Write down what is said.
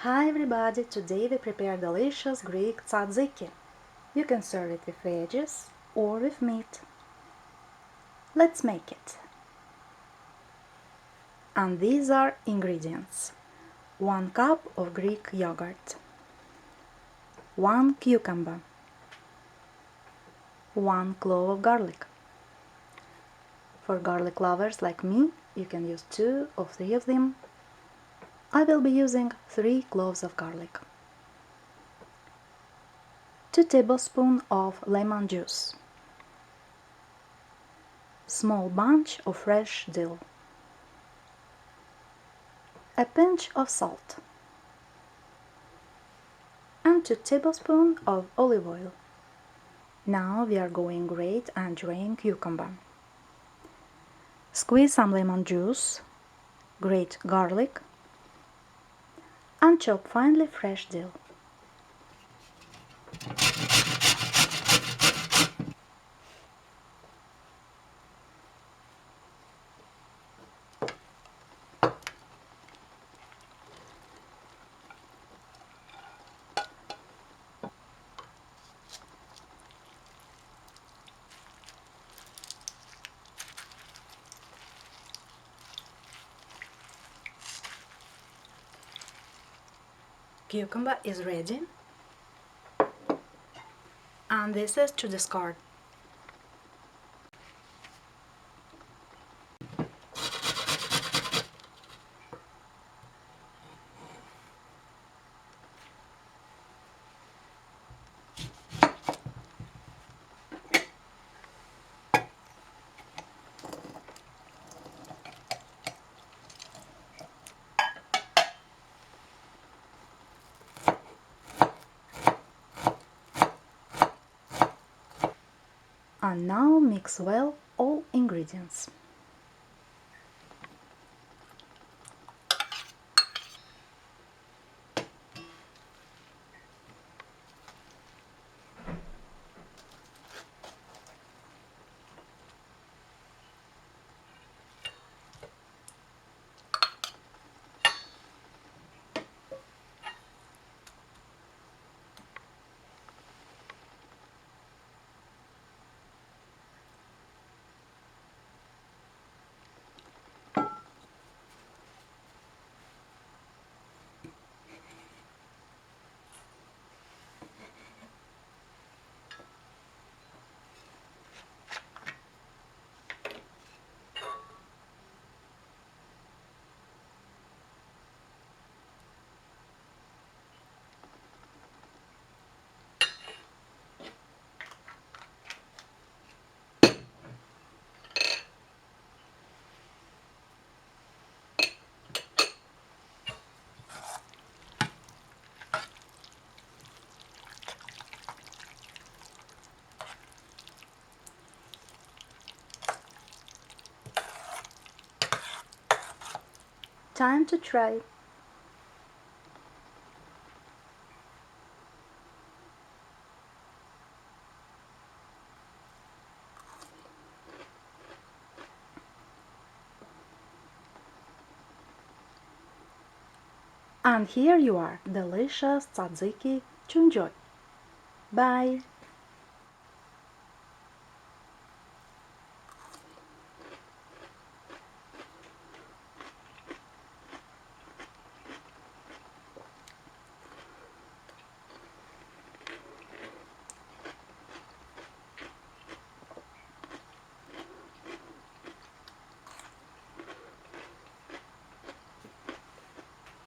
Hi everybody, today we prepare delicious Greek tzatziki. You can serve it with veggies or with meat. Let's make it. And these are ingredients. 1 cup of Greek yogurt, 1 cucumber, 1 clove of garlic. For garlic lovers like me, you can use 2 or 3 of them. I will be using 3 cloves of garlic. 2 tablespoons of lemon juice, small bunch of fresh dill, a pinch of salt, and 2 tablespoons of olive oil. Now we are going to grate and drain cucumber. Squeeze some lemon juice, grate garlic, and chop finely fresh dill. Cucumber is ready, and this is to discard. And now mix well all ingredients. Time to try. And here you are, delicious tzatziki to enjoy. Bye!